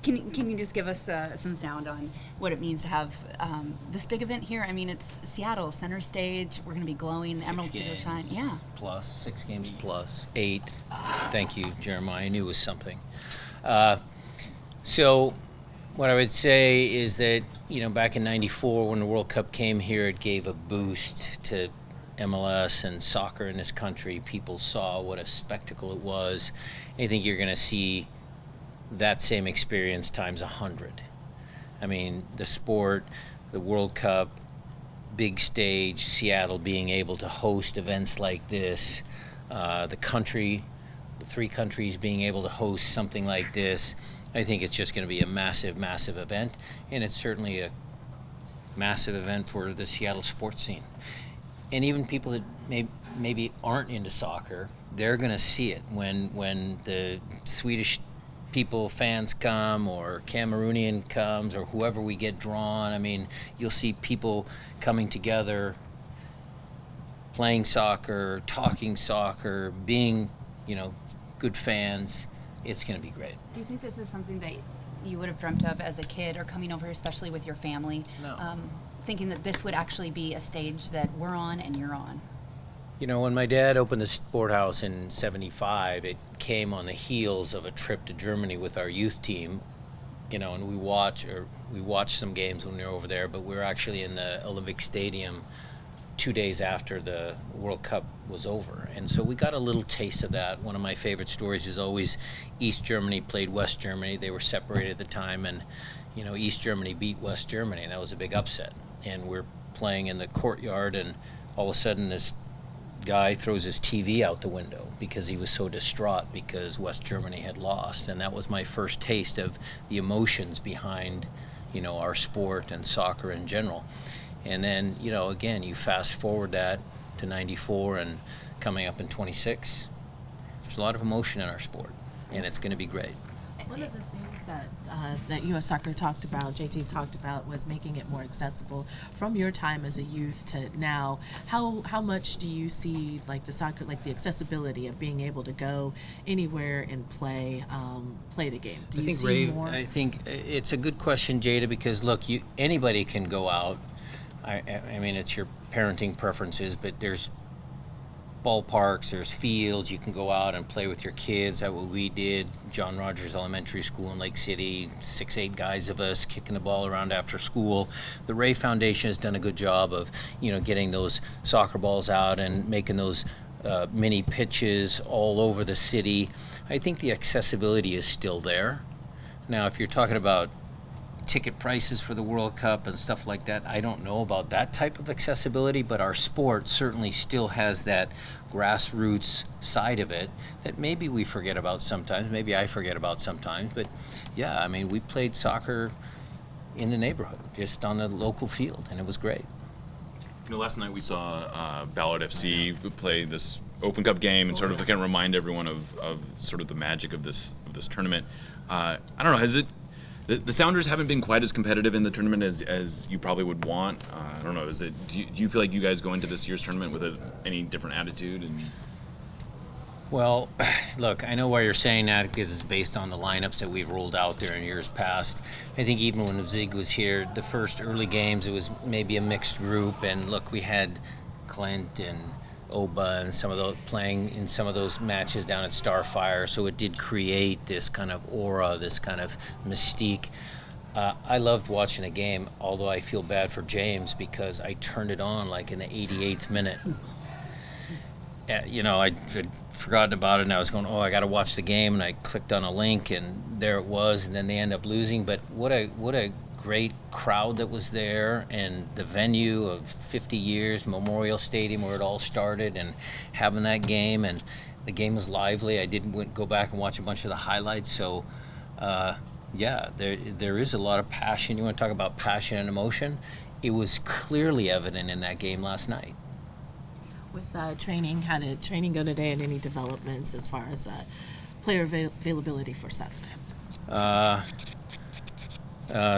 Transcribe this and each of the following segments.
Can you just give us some sound on what it means to have this big event here? I mean, it's Seattle, center stage. We're going to be glowing. The Emerald City will shine. Yeah. Plus, 6 games plus. 8. Thank you, Jeremiah. I knew it was something. So what I would say is that, back in '94 when the World Cup came here, it gave a boost to MLS and soccer in this country. People saw what a spectacle it was. I think you're going to see that same experience times 100. I mean, the sport, the World Cup, big stage, Seattle being able to host events like this, the 3 countries being able to host something like this. I think it's just going to be a massive, massive event, and it's certainly a massive event for the Seattle sports scene. And even people that maybe aren't into soccer, they're going to see it when the Swedish fans come, or Cameroonian comes, or whoever we get drawn. I mean, you'll see people coming together, playing soccer, talking soccer, being, good fans. It's going to be great. Do you think this is something that you would have dreamt of as a kid, or coming over, especially with your family? No. Thinking that this would actually be a stage that we're on and you're on? When my dad opened the sport house in '75, it came on the heels of a trip to Germany with our youth team, and we watched some games when we were over there, but we were actually in the Olympic Stadium 2 days after the World Cup was over. And so we got a little taste of that. One of my favorite stories is always East Germany played West Germany. They were separated at the time, and East Germany beat West Germany, and that was a big upset. And we're playing in the courtyard, and all of a sudden this guy throws his TV out the window because he was so distraught because West Germany had lost. And that was my first taste of the emotions behind, our sport and soccer in general. And then, again, you fast forward that to '94 and coming up in '26. There's a lot of emotion in our sport, and it's going to be great. One of the things that U.S. Soccer talked about, JT's talked about, was making it more accessible. From your time as a youth to now, how much do you see the soccer, the accessibility of being able to go anywhere and play the game? Do you see more? I think it's a good question, Jada, because look, anybody can go out. I mean, it's your parenting preferences, but there's ballparks, there's fields, you can go out and play with your kids. That's what we did. John Rogers Elementary School in Lake City, 6-8 guys of us kicking the ball around after school. The Ray Foundation has done a good job of, getting those soccer balls out and making those mini pitches all over the city. I think the accessibility is still there. Now, if you're talking about ticket prices for the World Cup and stuff like that, I don't know about that type of accessibility, but our sport certainly still has that grassroots side of it that maybe we forget about sometimes, maybe I forget about sometimes, but yeah, I mean, we played soccer in the neighborhood, just on the local field, and it was great. Last night we saw Ballard FC play this Open Cup game and sort of again remind everyone of sort of the magic of this tournament. I don't know, has it The Sounders haven't been quite as competitive in the tournament as you probably would want. I don't know. Do you feel like you guys go into this year's tournament with any different attitude? Well, look, I know why you're saying that because it's based on the lineups that we've rolled out there in years past. I think even when Zig was here, the first early games, it was maybe a mixed group. And look, we had Clint and Oba and some of those playing in some of those matches down at Starfire, so it did create this kind of aura, this kind of mystique. I loved watching a game, although I feel bad for James because I turned it on in the 88th minute. I'd forgotten about it, and I was going, I got to watch the game, and I clicked on a link, and there it was, and then they end up losing. But what a great crowd that was there, and the venue of 50 years, Memorial Stadium, where it all started, and having that game, and the game was lively. I didn't go back and watch a bunch of the highlights, so there is a lot of passion. You want to talk about passion and emotion? It was clearly evident in that game last night. With training, how did training go today, and any developments as far as player availability for Saturday?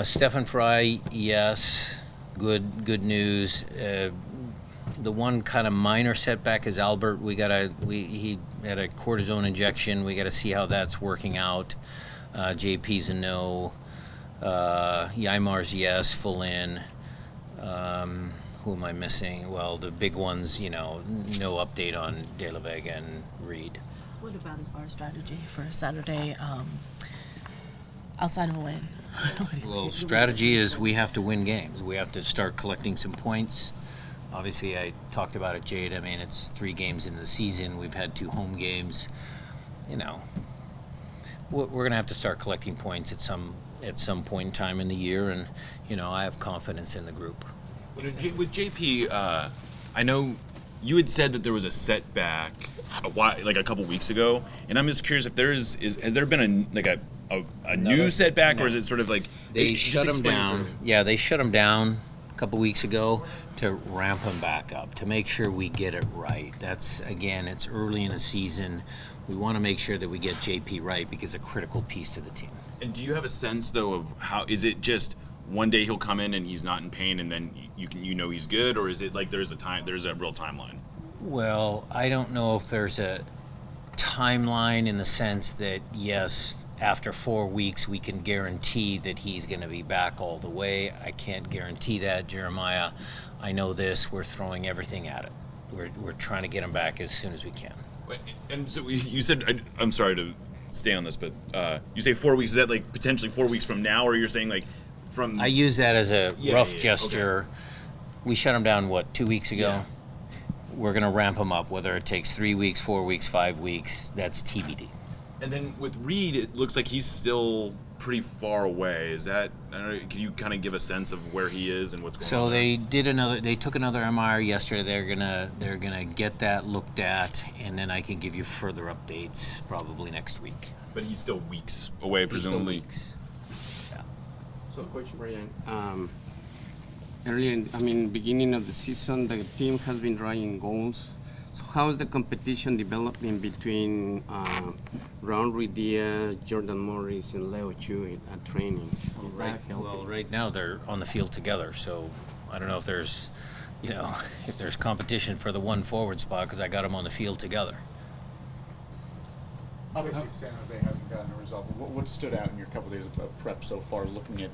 Stefan Fry, yes, good news. The one kind of minor setback is Albert. He had a cortisone injection. We got to see how that's working out. JP's a no. Yaimar's yes, full in. Who am I missing? Well, the big ones, no update on De La Vega and Reed. What about as far as strategy for Saturday, outside of a win? Well, strategy is we have to win games. We have to start collecting some points. Obviously, I talked about it, Jade. I mean, it's 3 games into the season. We've had 2 home games. We're going to have to start collecting points at some point in time in the year, and I have confidence in the group. With JP, I know you had said that there was a setback a couple weeks ago, and I'm just curious if has there been a new setback, or is it sort of like they shut him down? Yeah, they shut him down a couple weeks ago to ramp him back up, to make sure we get it right. That's, again, it's early in the season. We want to make sure that we get JP right because it's a critical piece to the team. And do you have a sense, though, of how, is it just one day he'll come in and he's not in pain and then he's good, or is it like there's a real timeline? Well, I don't know if there's a timeline in the sense that, yes, after 4 weeks we can guarantee that he's going to be back all the way. I can't guarantee that, Jeremiah. I know this. We're throwing everything at it. We're trying to get him back as soon as we can. And so you said, I'm sorry to stay on this, but you say 4 weeks. Is that like potentially 4 weeks from now, or you're saying like from? I use that as a rough yeah. gesture. Okay. We shut him down, 2 weeks ago? Yeah. We're going to ramp him up, whether it takes 3 weeks, 4 weeks, 5 weeks. That's TBD. And then with Reed, it looks like he's still pretty far away. Is that? Can you kind of give a sense of where he is and what's going on? So they took another MRI yesterday. They're gonna get that looked at, and then I can give you further updates probably next week. But he's still weeks away, presumably. Weeks. Yeah. So, Coach Brian, earlier, beginning of the season, the team has been drawing goals. So how is the competition developing between Ron Diaz, Jordan Morris, and Leo Chu at training? Well, right now they're on the field together, so I don't know if there's, if there's competition for the 1 forward spot because I got them on the field together. Obviously, San Jose hasn't gotten a result. But what stood out in your couple days of prep so far, looking at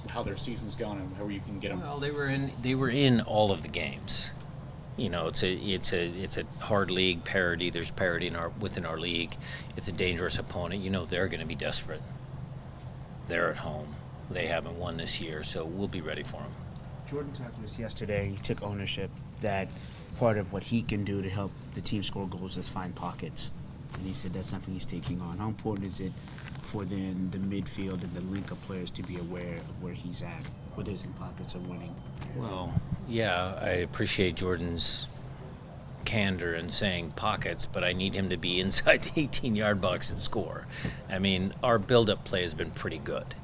how their season's gone and how you can get them? Well, they were in all of the games. It's a hard league, parity. There's parity within our league. It's a dangerous opponent. They're going to be desperate. They're at home. They haven't won this year, so we'll be ready for them. Jordan talked to us yesterday. He took ownership that part of what he can do to help the team score goals is find pockets. And he said that's something he's taking on. How important is it for then the midfield and the link-up players to be aware of where he's at, where there's in pockets of winning? Well, yeah, I appreciate Jordan's candor in saying pockets, but I need him to be inside the 18-yard box and score. Our build-up play has been pretty good.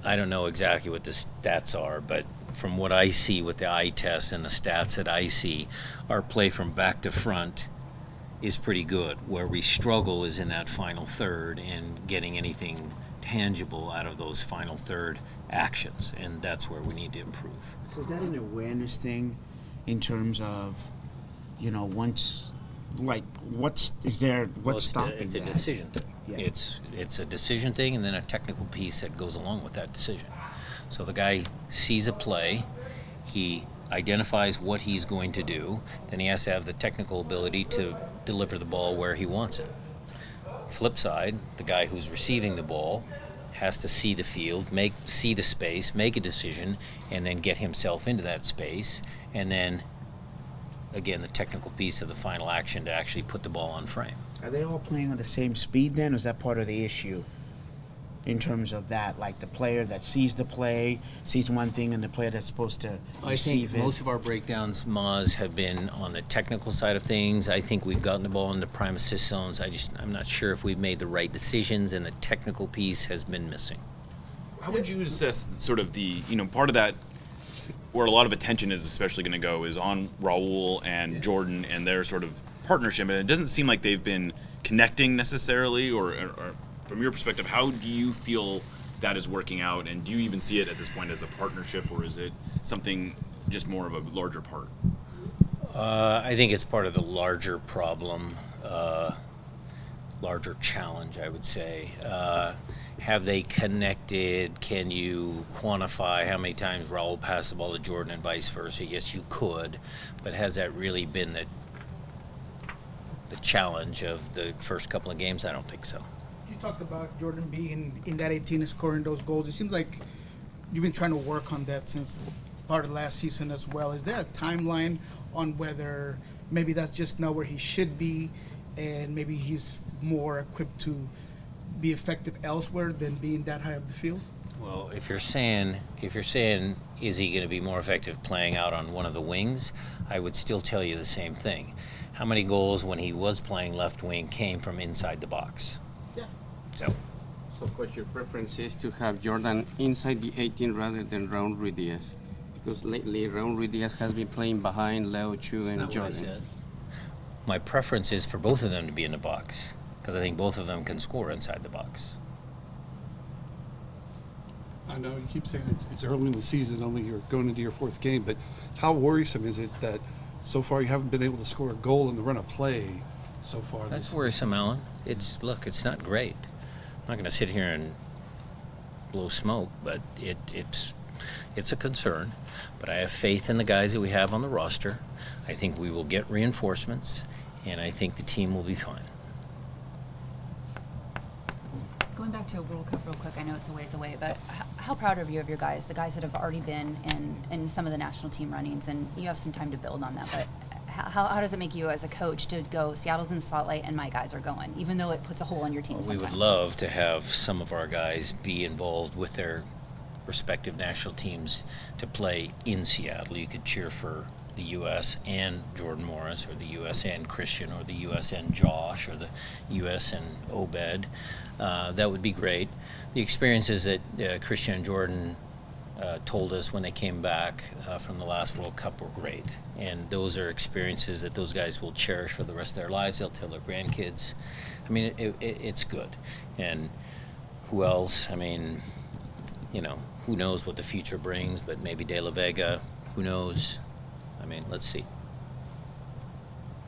I don't know exactly what the stats are, but from what I see with the eye test and the stats that I see, our play from back to front is pretty good. Where we struggle is in that final third and getting anything tangible out of those final third actions, and that's where we need to improve. So is that an awareness thing in terms of, what's stopping It's that? a decision thing. Yeah. It's a decision thing, and then a technical piece that goes along with that decision. So the guy sees a play, he identifies what he's going to do, then he has to have the technical ability to deliver the ball where he wants it. Flip side, the guy who's receiving the ball has to see the field, see the space, make a decision, and then get himself into that space, and then again the technical piece of the final action to actually put the ball on frame. Are they all playing on the same speed then, or is that part of the issue in terms of that? Like the player that sees the play, sees one thing, and the player that's supposed to receive it? Most of our breakdowns, Maz, have been on the technical side of things. I think we've gotten the ball in the prime assist zones. I'm not sure if we've made the right decisions, and the technical piece has been missing. How would you assess sort of the, part of that, where a lot of attention is especially going to go, is on Raul and Jordan and their sort of partnership, and it doesn't seem like they've been connecting necessarily, or from your perspective, how do you feel that is working out, and do you even see it at this point as a partnership, or is it something just more of a larger part? I think it's part of the larger problem. larger challenge, I would say. Have they connected? Can you quantify how many times Raul passed the ball to Jordan and vice versa? Yes, you could, but has that really been the challenge of the first couple of games? I don't think so. You talked about Jordan being in that 18 and scoring those goals. It seems like you've been trying to work on that since part of last season as well. Is there a timeline on whether maybe that's just not where he should be and maybe he's more equipped to be effective elsewhere than being that high up the field? Well, if you're saying is he going to be more effective playing out on one of the wings, I would still tell you the same thing. How many goals when he was playing left wing came from inside the box? Yeah. So So, coach, your preference is to have Jordan inside the 18 rather than Raul Ruiz, because lately Raul Ruiz has been playing behind Leo Chu that's and not what I Jordan. said. My preference is for both of them to be in the box because I think both of them can score inside the box. I know you keep saying it's early in the season, only you're going into your fourth game, but how worrisome is it that so far you haven't been able to score a goal in the run of play so far? That's worrisome, Alan. It's not great. I'm not going to sit here and blow smoke, but it's a concern. But I have faith in the guys that we have on the roster. I think we will get reinforcements, and I think the team will be fine. Going back to World Cup real quick, I know it's a ways away, but how proud are you of your guys, the guys that have already been in some of the national team runnings, and you have some time to build on that, but how does it make you as a coach to go, Seattle's in the spotlight and my guys are going, even though it puts a hole in your team We would sometimes? love to have some of our guys be involved with their respective national teams to play in Seattle. You could cheer for the U.S. and Jordan Morris, or the U.S. and Christian, or the U.S. and Josh, or the U.S. and Obed. That would be great. The experiences that Christian and Jordan told us when they came back from the last World Cup were great. And those are experiences that those guys will cherish for the rest of their lives. They'll tell their grandkids. I mean, it's good. And who else? I mean, who knows what the future brings, but maybe De La Vega, who knows? I mean, let's see.